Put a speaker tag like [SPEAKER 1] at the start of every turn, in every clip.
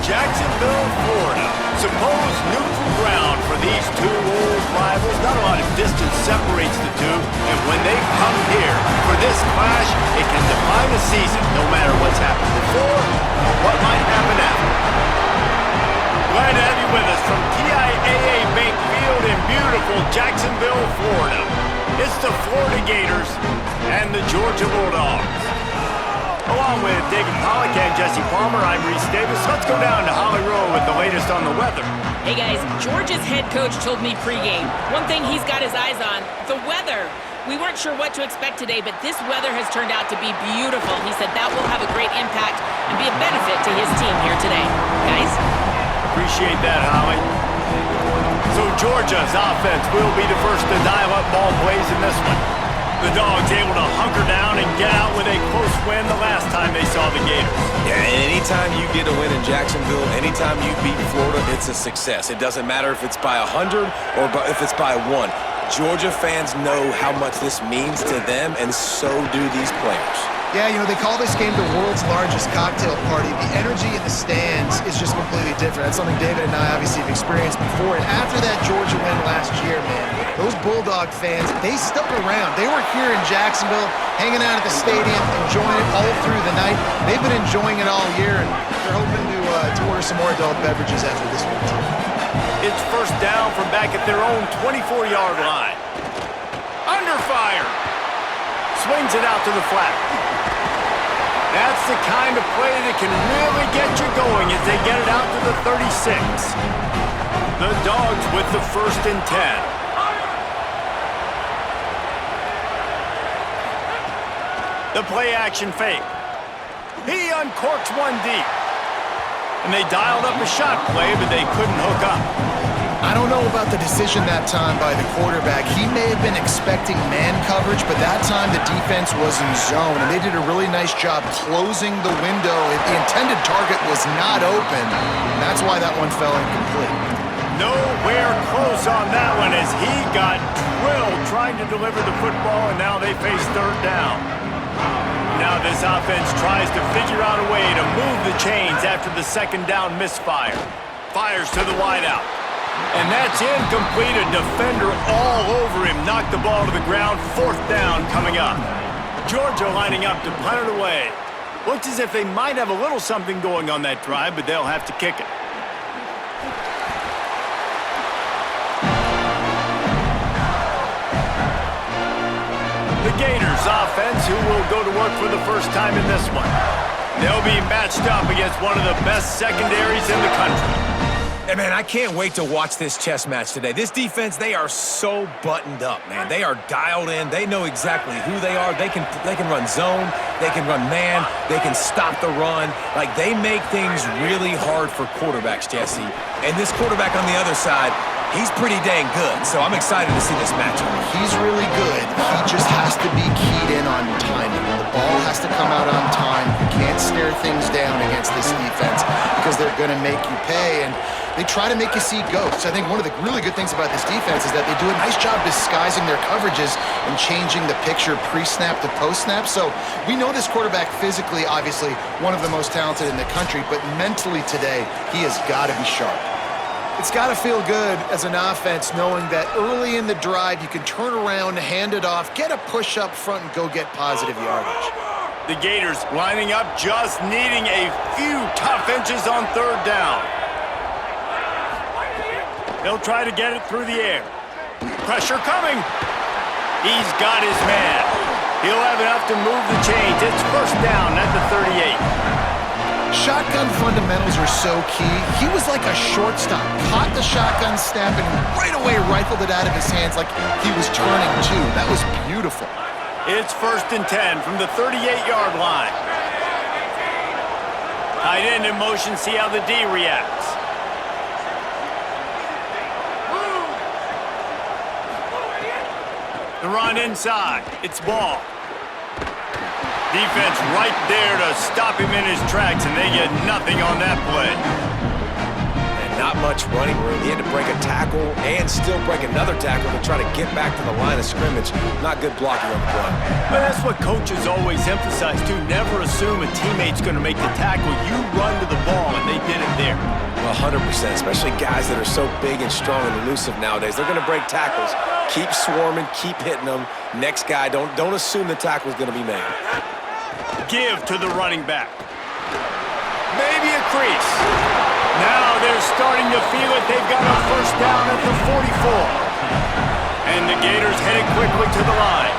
[SPEAKER 1] Jacksonville, Florida. Supposed neutral ground for these two old rivals. Not a lot of distance separates the two, and when they come here for this clash, it can define a season, no matter what's happened before or what might happen after. Glad to have you with us from TIAA Bank Field in beautiful Jacksonville, Florida. It's the Florida Gators and the Georgia Bulldogs. Along with David Pollack and Jesse Palmer, I'm Reese Davis. Let's go down to Holly Rowe with the latest on the weather.
[SPEAKER 2] Hey guys, Georgia's head coach told me pregame. One thing he's got his eyes on, the weather. We weren't sure what to expect today, but this weather has turned out to be beautiful. He said that will have a great impact and be a benefit to his team here today. Guys?
[SPEAKER 1] Appreciate that, Holly. So Georgia's offense will be the first to dial up ball plays in this one. The Dogs able to hunker down and get out with a close win the last time they saw the Gators.
[SPEAKER 3] Yeah, and anytime you get a win in Jacksonville, anytime you beat Florida, it's a success. It doesn't matter if it's by 100 or if it's by 1. Georgia fans know how much this means to them, and so do these players.
[SPEAKER 4] Yeah, you know, they call this game the world's largest cocktail party. The energy in the stands is just completely different. That's something David and I obviously have experienced before. And after that Georgia win last year, man, those Bulldog fans, they stuck around. They were here in Jacksonville, hanging out at the stadium, enjoying it all through the night. They've been enjoying it all year, and they're hoping to order some more adult beverages after this one, too.
[SPEAKER 1] It's first down from back at their own 24-yard line. Under fire. Swings it out to the flat. That's the kind of play that can really get you going as they get it out to the 36. The Dogs with the 1st and 10. The play action fake. He uncorks one deep. And they dialed up a shot play, but they couldn't hook up.
[SPEAKER 4] I don't know about the decision that time by the quarterback. He may have been expecting man coverage, but that time the defense was in zone, and they did a really nice job closing the window. The intended target was not open, and that's why that one fell incomplete.
[SPEAKER 1] Nowhere close on that one as he got drilled trying to deliver the football, and now they face 3rd down. Now this offense tries to figure out a way to move the chains after the 2nd down misfire. Fires to the wideout. And that's incomplete. A defender all over him. Knocked the ball to the ground. 4th down coming up. Georgia lining up to punt it away. Looks as if they might have a little something going on that drive, but they'll have to kick it. The Gators offense, who will go to work for the first time in this one. They'll be matched up against one of the best secondaries in the country.
[SPEAKER 3] Hey, man, I can't wait to watch this chess match today. This defense, they are so buttoned up, man. They are dialed in. They know exactly who they are. They can run zone. They can run man. They can stop the run. Like, they make things really hard for quarterbacks, Jesse. And this quarterback on the other side, he's pretty dang good. So I'm excited to see this matchup.
[SPEAKER 4] He's really good. He just has to be keyed in on timing. The ball has to come out on time. You can't stare things down against this defense because they're going to make you pay. And they try to make you see ghosts. I think one of the really good things about this defense is that they do a nice job disguising their coverages and changing the picture pre-snap to post-snap. So we know this quarterback physically, obviously, one of the most talented in the country, but mentally today, he has got to be sharp. It's got to feel good as an offense knowing that early in the drive, you can turn around, hand it off, get a push up front, and go get positive yardage.
[SPEAKER 1] The Gators lining up, just needing a few tough inches on 3rd down. They'll try to get it through the air. Pressure coming. He's got his man. He'll have enough to move the chains. It's 1st down at the 38.
[SPEAKER 4] Shotgun fundamentals are so key. He was like a shortstop. Caught the shotgun snap and right away rifled it out of his hands like he was turning too. That was beautiful.
[SPEAKER 1] It's 1st and 10 from the 38-yard line. Tight end in motion, see how the D reacts. The run inside. It's ball. Defense right there to stop him in his tracks, and they get nothing on that play.
[SPEAKER 3] And not much running room. He had to break a tackle and still break another tackle to try to get back to the line of scrimmage. Not good blocking on the play.
[SPEAKER 1] But that's what coaches always emphasize, too. Never assume a teammate's going to make the tackle. You run to the ball, and they did it there.
[SPEAKER 3] 100%, especially guys that are so big and strong and elusive nowadays. They're going to break tackles. Keep swarming, keep hitting them. Next guy, don't assume the tackle's going to be made.
[SPEAKER 1] Give to the running back. Maybe a crease. Now they're starting to feel it. They've got a first down at the 44. And the Gators headed quickly to the line.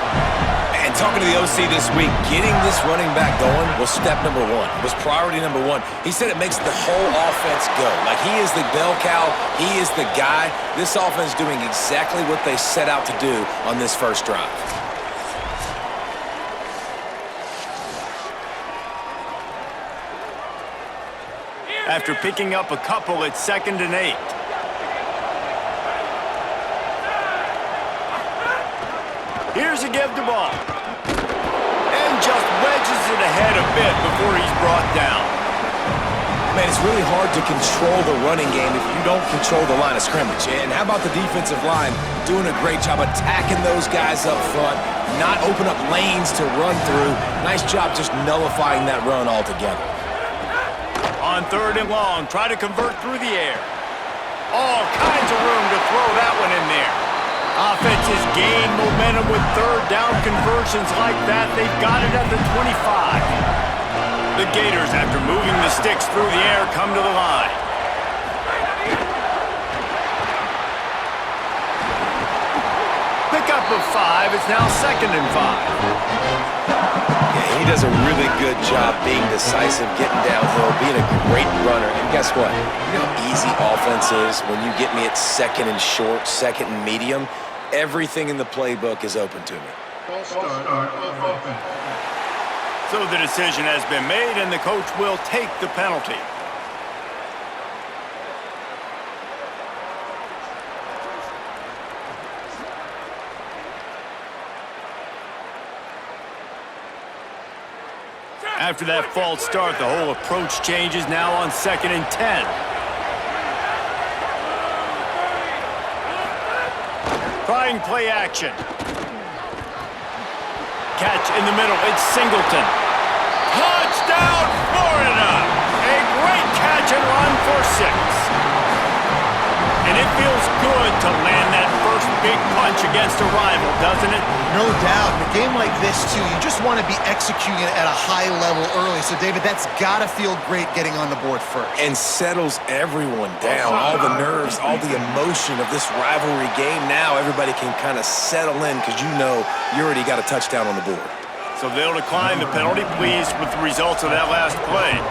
[SPEAKER 3] And talking to the OC this week, getting this running back going was step number one, was priority number one. He said it makes the whole offense go. Like, he is the bell cow, he is the guy. This offense is doing exactly what they set out to do on this first drive.
[SPEAKER 1] After picking up a couple, it's 2nd and 8. Here's a give to ball. And just wedges it ahead a bit before he's brought down.
[SPEAKER 3] Man, it's really hard to control the running game if you don't control the line of scrimmage. And how about the defensive line doing a great job attacking those guys up front, not open up lanes to run through. Nice job just nullifying that run altogether.
[SPEAKER 1] On 3rd and long, try to convert through the air. All kinds of room to throw that one in there. Offense has gained momentum with 3rd down conversions like that. They've got it at the 25. The Gators, after moving the sticks through the air, come to the line. Pickup of 5. It's now 2nd and 5.
[SPEAKER 3] He does a really good job being decisive, getting downhill, being a great runner. And guess what? You know how easy offense is when you get me at 2nd and short, 2nd and medium. Everything in the playbook is open to me.
[SPEAKER 1] So the decision has been made, and the coach will take the penalty. After that false start, the whole approach changes now on 2nd and 10. Trying play action. Catch in the middle. It's Singleton. Touchdown, Florida! A great catch and run for 6. And it feels good to land that first big punch against a rival, doesn't it?
[SPEAKER 4] No doubt. In a game like this, too, you just want to be executing it at a high level early. So, David, that's got to feel great getting on the board first.
[SPEAKER 3] And settles everyone down. All the nerves, all the emotion of this rivalry game. Now everybody can kind of settle in because you know you already got a touchdown on the board.
[SPEAKER 1] So they'll decline the penalty, pleased with the results of that last play.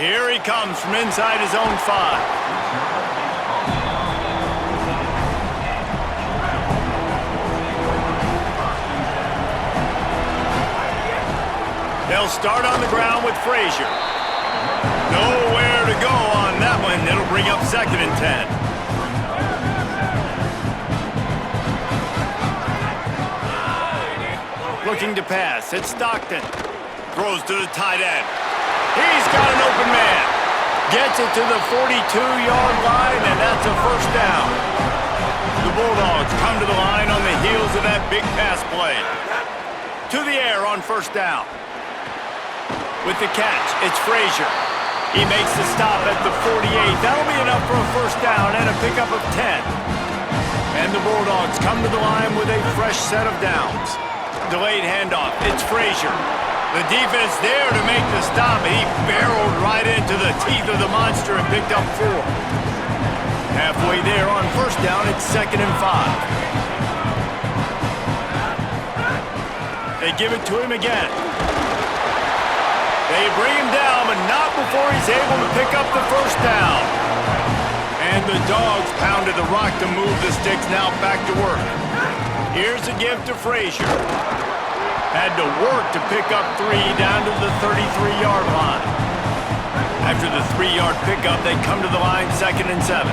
[SPEAKER 1] Here he comes from inside his own 5. They'll start on the ground with Frazier. Nowhere to go on that one. It'll bring up 2nd and 10. Looking to pass. It's Stockton. Throws to the tight end. He's got an open man. Gets it to the 42-yard line, and that's a first down. The Bulldogs come to the line on the heels of that big pass play. To the air on first down. With the catch, it's Frazier. He makes the stop at the 48. That'll be enough for a first down and a pickup of 10. And the Bulldogs come to the line with a fresh set of downs. Delayed handoff, it's Frazier. The defense there to make the stop. He barreled right into the teeth of the monster and picked up 4. Halfway there on first down, it's 2nd and 5. They give it to him again. They bring him down, but not before he's able to pick up the first down. And the Dogs pounded the rock to move the sticks, now back to work. Here's a give to Frazier. Had to work to pick up 3 down to the 33-yard line. After the 3-yard pickup, they come to the line 2nd and 7.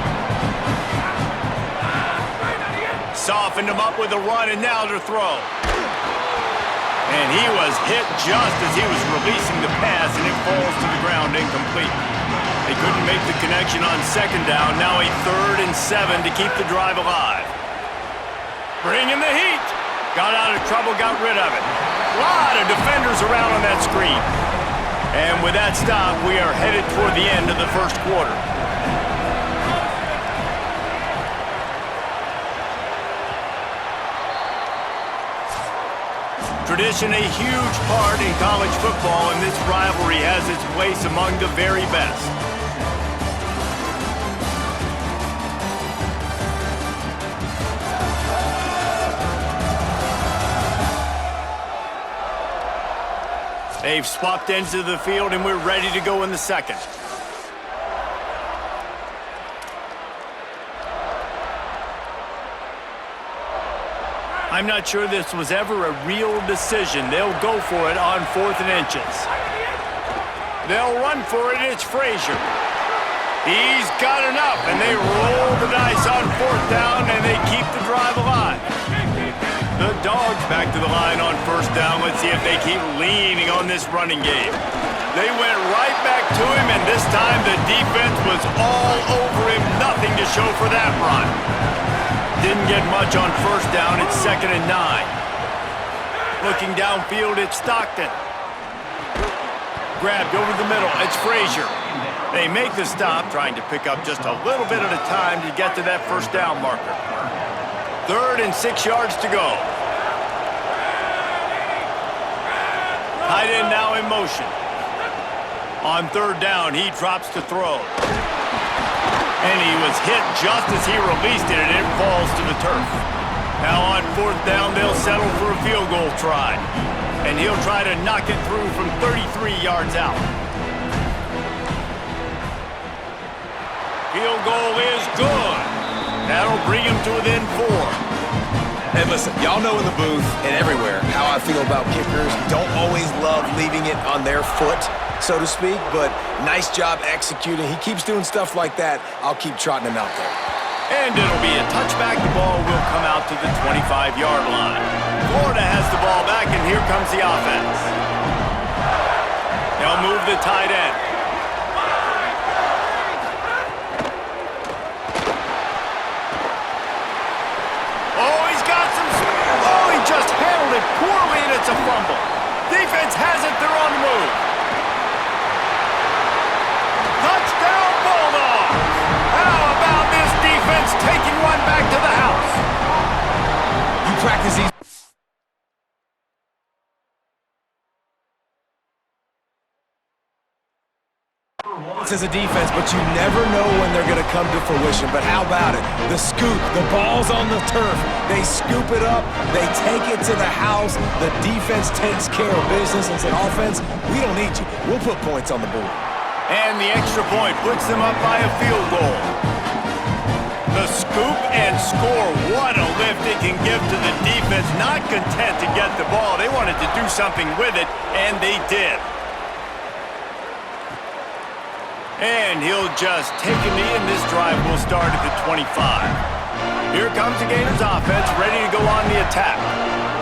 [SPEAKER 1] Softened him up with a run, and now to throw. And he was hit just as he was releasing the pass, and it falls to the ground incomplete. They couldn't make the connection on second down. Now a 3rd and 7 to keep the drive alive. Bring in the heat. Got out of trouble, got rid of it. A lot of defenders around on that screen. And with that stop, we are headed toward the end of the first quarter. Tradition a huge part in college football, and this rivalry has its place among the very best. They've swapped ends of the field, and we're ready to go in the second. I'm not sure this was ever a real decision. They'll go for it on 4th and inches. They'll run for it. It's Frazier. He's got enough, and they roll the dice on 4th down, and they keep the drive alive. The Dogs back to the line on 1st down. Let's see if they keep leaning on this running game. They went right back to him, and this time the defense was all over him. Nothing to show for that run. Didn't get much on 1st down. It's 2nd and 9. Looking downfield, it's Stockton. Grabbed over the middle. It's Frazier. They make the stop, trying to pick up just a little bit at a time to get to that 1st down marker. 3rd and 6 yards to go. Tight end now in motion. On 3rd down, he drops to throw. And he was hit just as he released it, and it falls to the turf. Now on 4th down, they'll settle for a field goal try. And he'll try to knock it through from 33 yards out. Field goal is good. That'll bring him to within 4.
[SPEAKER 3] And listen, y'all know in the booth and everywhere how I feel about kickers. Don't always love leaving it on their foot, so to speak, but nice job executing. He keeps doing stuff like that. I'll keep trotting him out there.
[SPEAKER 1] And it'll be a touchback. The ball will come out to the 25-yard line. Florida has the ball back, and here comes the offense. They'll move the tight end. Oh, he's got some... Oh, he just handled it poorly, and it's a fumble. Defense has it. They're on the move. Touchdown, Bulldogs! How about this defense taking one back to the house?
[SPEAKER 3] You practice these... as a defense, but you never know when they're going to come to fruition. But how about it? The scoop, the ball's on the turf. They scoop it up, they take it to the house. The defense takes care of business and said, offense, we don't need you. We'll put points on the board.
[SPEAKER 1] And the extra point puts them up by a field goal. The scoop and score. What a lift it can give to the defense. Not content to get the ball. They wanted to do something with it, and they did. And he'll just take a knee, and this drive will start at the 25. Here comes the Gators offense, ready to go on the attack.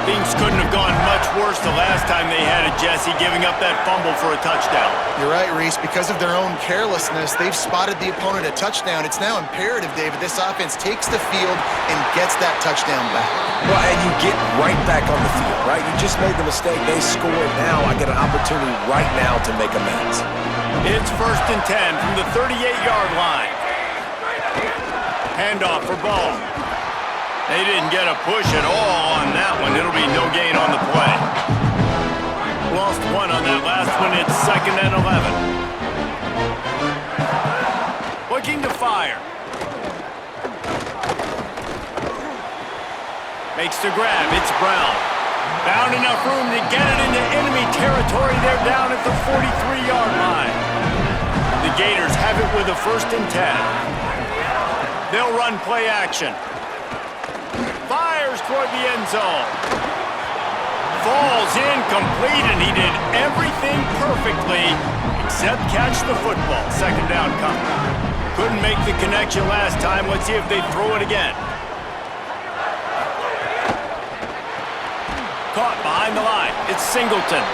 [SPEAKER 1] Things couldn't have gone much worse the last time they had it, Jesse, giving up that fumble for a touchdown.
[SPEAKER 4] You're right, Reese. Because of their own carelessness, they've spotted the opponent a touchdown. It's now imperative, David, this offense takes the field and gets that touchdown back.
[SPEAKER 3] Well, and you get right back on the field, right? You just made the mistake. They scored. Now I get an opportunity right now to make amends.
[SPEAKER 1] It's 1st and 10 from the 38-yard line. Handoff for Ball. They didn't get a push at all on that one. It'll be no gain on the play. Lost one on that last one. It's 2nd and 11. Looking to fire. Makes the grab. It's Brown. Found enough room to get it into enemy territory. They're down at the 43-yard line. The Gators have it with a 1st and 10. They'll run play action. Fires toward the end zone. Falls incomplete, and he did everything perfectly except catch the football. 2nd down coming. Couldn't make the connection last time. Let's see if they throw it again. Caught behind the line. It's Singleton.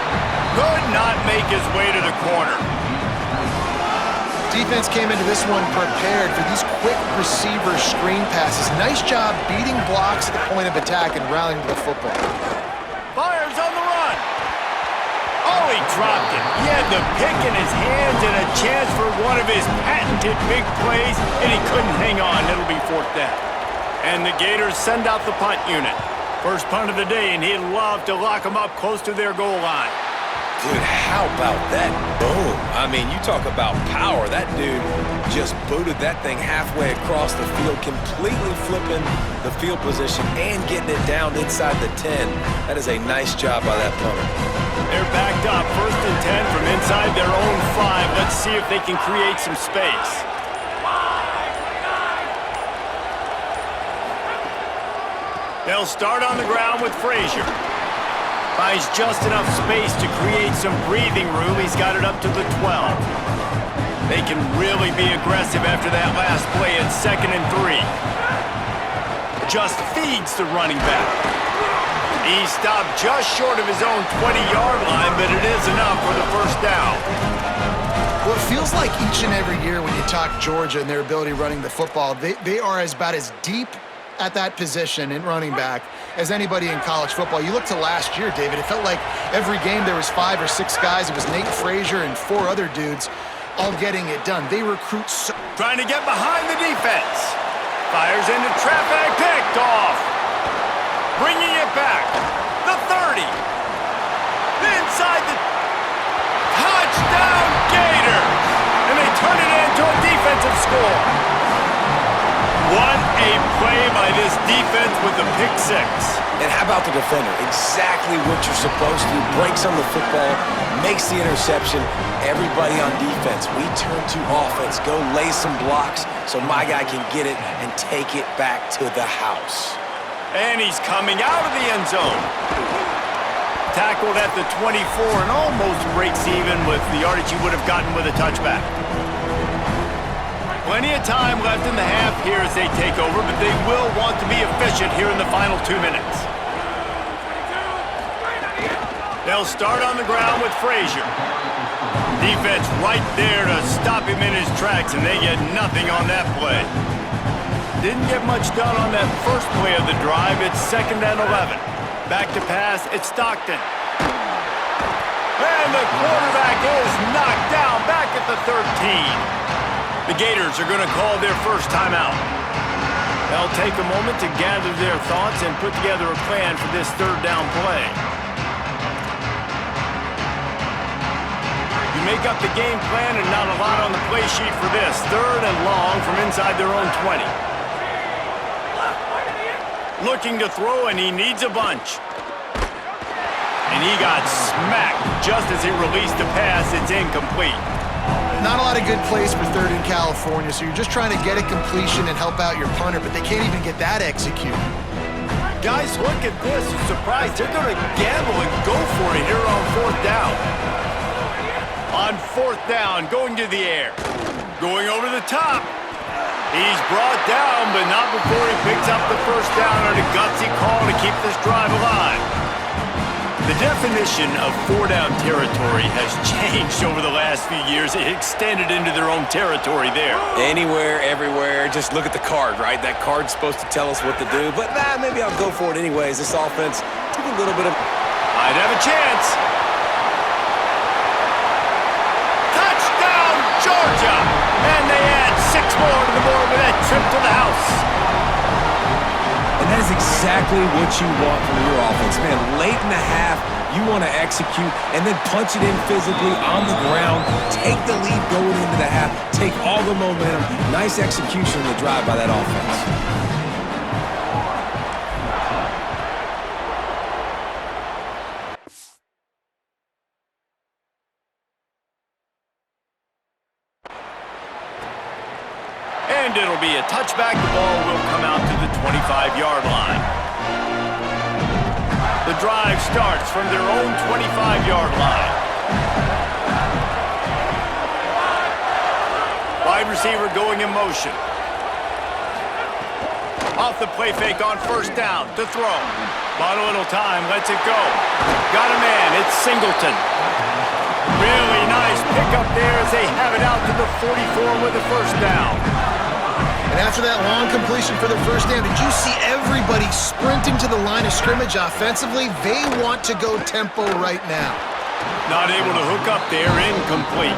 [SPEAKER 1] Could not make his way to the corner.
[SPEAKER 4] Defense came into this one prepared for these quick receiver screen passes. Nice job beating blocks at the point of attack and rallying to the football.
[SPEAKER 1] Fires on the run. Oh, he dropped it. He had the pick in his hands and a chance for one of his patented big plays, and he couldn't hang on. It'll be 4th down. And the Gators send out the punt unit. First punt of the day, and he'd love to lock them up close to their goal line.
[SPEAKER 3] Dude, how about that boom? I mean, you talk about power. That dude just booted that thing halfway across the field, completely flipping the field position and getting it down inside the 10. That is a nice job by that punter.
[SPEAKER 1] They're backed up, 1st and 10 from inside their own 5. Let's see if they can create some space. They'll start on the ground with Frazier. Finds just enough space to create some breathing room. He's got it up to the 12. They can really be aggressive after that last play at 2nd and 3. Just feeds the running back. He stopped just short of his own 20-yard line, but it is enough for the 1st down.
[SPEAKER 4] Well, it feels like each and every year when you talk Georgia and their ability running the football, they are about as deep at that position in running back as anybody in college football. You look to last year, David, it felt like every game there was 5 or 6 guys. It was Nate Frazier and 4 other dudes all getting it done. They recruit so...
[SPEAKER 1] Trying to get behind the defense. Fires into traffic, picked off. Bringing it back. The 30. Inside the... Touchdown Gators! And they turn it into a defensive score. What a play by this defense with the pick 6.
[SPEAKER 3] And how about the defender? Exactly what you're supposed to. Breaks on the football, makes the interception. Everybody on defense, we turn to offense. Go lay some blocks so my guy can get it and take it back to the house.
[SPEAKER 1] And he's coming out of the end zone. Tackled at the 24 and almost breaks even with the yardage he would have gotten with a touchback. Plenty of time left in the half here as they take over, but they will want to be efficient here in the final 2 minutes. They'll start on the ground with Frazier. Defense right there to stop him in his tracks, and they get nothing on that play. Didn't get much done on that first play of the drive. It's 2nd and 11. Back to pass, it's Stockton. And the quarterback is knocked down back at the 13. The Gators are going to call their first timeout. They'll take a moment to gather their thoughts and put together a plan for this 3rd down play. You make up the game plan and not a lot on the play sheet for this. 3rd and long from inside their own 20. Looking to throw, and he needs a bunch. And he got smacked just as he released the pass. It's incomplete.
[SPEAKER 4] Not a lot of good plays for 3rd in California, so you're just trying to get a completion and help out your punter, but they can't even get that executed.
[SPEAKER 1] Guys, look at this. You're surprised. They're going to gamble and go for it here on 4th down. On 4th down, going to the air. Going over the top. He's brought down, but not before he picks up the 1st down on a gutsy call to keep this drive alive. The definition of 4-down territory has changed over the last few years. It extended into their own territory there.
[SPEAKER 3] Anywhere, everywhere. Just look at the card, right? That card's supposed to tell us what to do. But maybe I'll go for it anyways. This offense took a little bit of...
[SPEAKER 1] Might have a chance. Touchdown, Georgia! And they add 6 more to the board with that trip to the house.
[SPEAKER 3] And that is exactly what you want from your offense, man. Late in the half, you want to execute and then punch it in physically on the ground. Take the lead going into the half. Take all the momentum. Nice execution in the drive by that offense.
[SPEAKER 1] And it'll be a touchback. The ball will come out to the 25-yard line. The drive starts from their own 25-yard line. Wide receiver going in motion. Off the play fake on 1st down to throw. Bought a little time, lets it go. Got a man, it's Singleton. Really nice pickup there as they have it out to the 44 with a first down.
[SPEAKER 4] And after that long completion for the first down, did you see everybody sprinting to the line of scrimmage offensively? They want to go tempo right now.
[SPEAKER 1] Not able to hook up there, incomplete.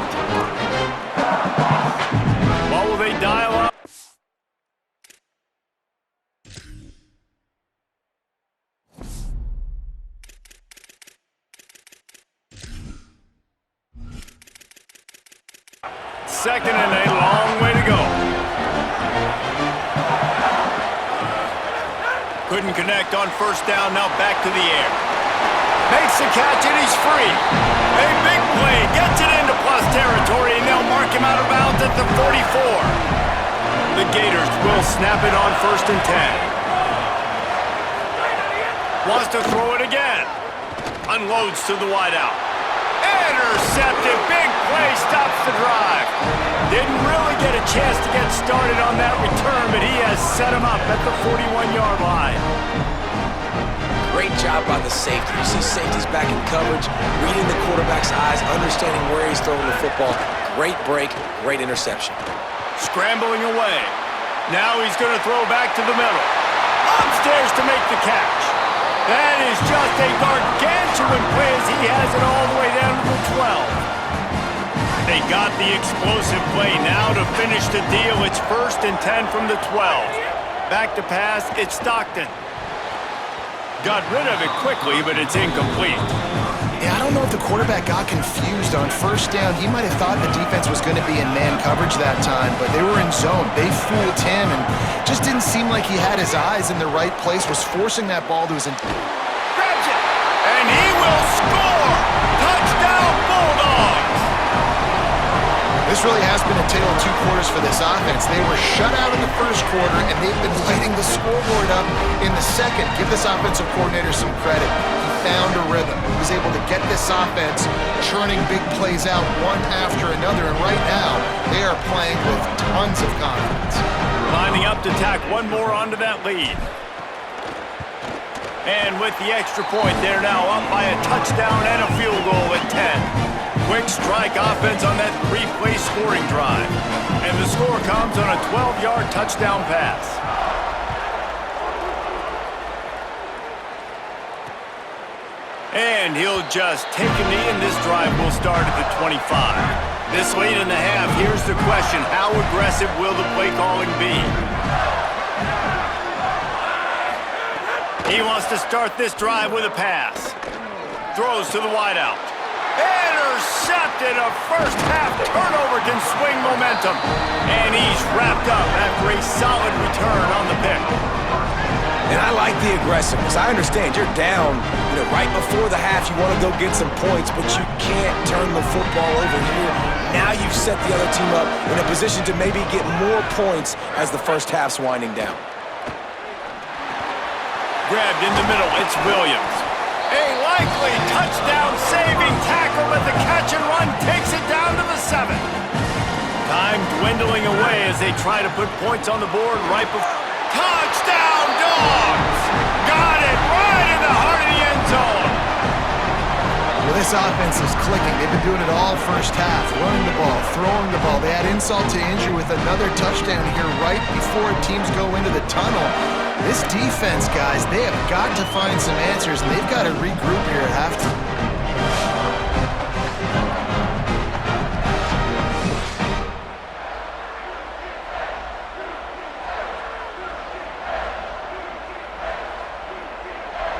[SPEAKER 1] What will they dial up? Second and a long way to go. Couldn't connect on first down, now back to the air. Makes the catch and he's free. A big play, gets it into plus territory, and they'll mark him out of bounds at the 44. The Gators will snap it on first and 10. Wants to throw it again. Unloads to the wideout. Intercepted, big play, stops the drive. Didn't really get a chance to get started on that return, but he has set him up at the 41-yard line.
[SPEAKER 3] Great job by the safety. You see safeties back in coverage, reading the quarterback's eyes, understanding where he's throwing the football. Great break, great interception.
[SPEAKER 1] Scrambling away. Now he's going to throw back to the middle. Upstairs to make the catch. That is just a gargantuan play as he has it all the way down to the 12. They got the explosive play now to finish the deal. It's first and 10 from the 12. Back to pass, it's Stockton. Got rid of it quickly, but it's incomplete.
[SPEAKER 4] Yeah, I don't know if the quarterback got confused on first down. He might have thought the defense was going to be in man coverage that time, but they were in zone. They fooled him and just didn't seem like he had his eyes in the right place, was forcing that ball to his...
[SPEAKER 1] Grabs it, and he will score! Touchdown, Bulldogs!
[SPEAKER 4] This really has been a tale of two quarters for this offense. They were shut out in the first quarter, and they've been lighting the scoreboard up in the second. Give this offensive coordinator some credit. He found a rhythm. He was able to get this offense churning big plays out one after another, and right now, they are playing with tons of confidence.
[SPEAKER 1] Lining up to tack one more onto that lead. And with the extra point, they're now up by a touchdown and a field goal at 10. Quick strike offense on that three-play scoring drive. And the score comes on a 12-yard touchdown pass. And he'll just take a knee, and this drive will start at the 25. This late in the half, here's the question. How aggressive will the play calling be? He wants to start this drive with a pass. Throws to the wideout. Intercepted. A first half turnover can swing momentum. And he's wrapped up after a solid return on the pick.
[SPEAKER 3] And I like the aggressiveness. I understand you're down, right before the half. You want to go get some points, but you can't turn the football over here. Now you've set the other team up in a position to maybe get more points as the first half's winding down.
[SPEAKER 1] Grabbed in the middle, it's Williams. A likely touchdown-saving tackle, but the catch and run takes it down to the 7. Time dwindling away as they try to put points on the board right before... Touchdown, Dogs! Got it right in the heart of the end zone.
[SPEAKER 4] Well, this offense is clicking. They've been doing it all first half, running the ball, throwing the ball. They had insult to injury with another touchdown here right before teams go into the tunnel. This defense, guys, they have got to find some answers, and they've got to regroup here at halftime.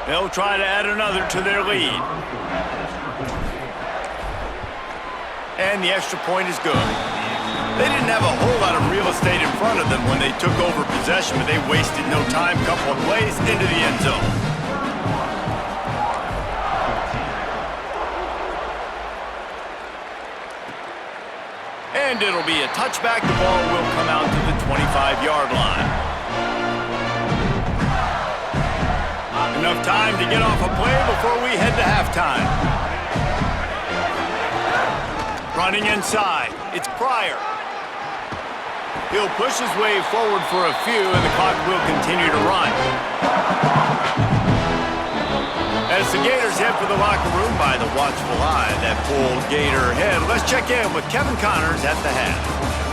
[SPEAKER 1] They'll try to add another to their lead. And the extra point is good. They didn't have a whole lot of real estate in front of them when they took over possession, but they wasted no time. Couple of plays into the end zone. And it'll be a touchback. The ball will come out to the 25-yard line. Enough time to get off a play before we head to halftime. Running inside, it's Pryor. He'll push his way forward for a few, and the clock will continue to run. As the Gators head for the locker room by the watchful eye that pulled Gator head, let's check in with Kevin Connors at the half.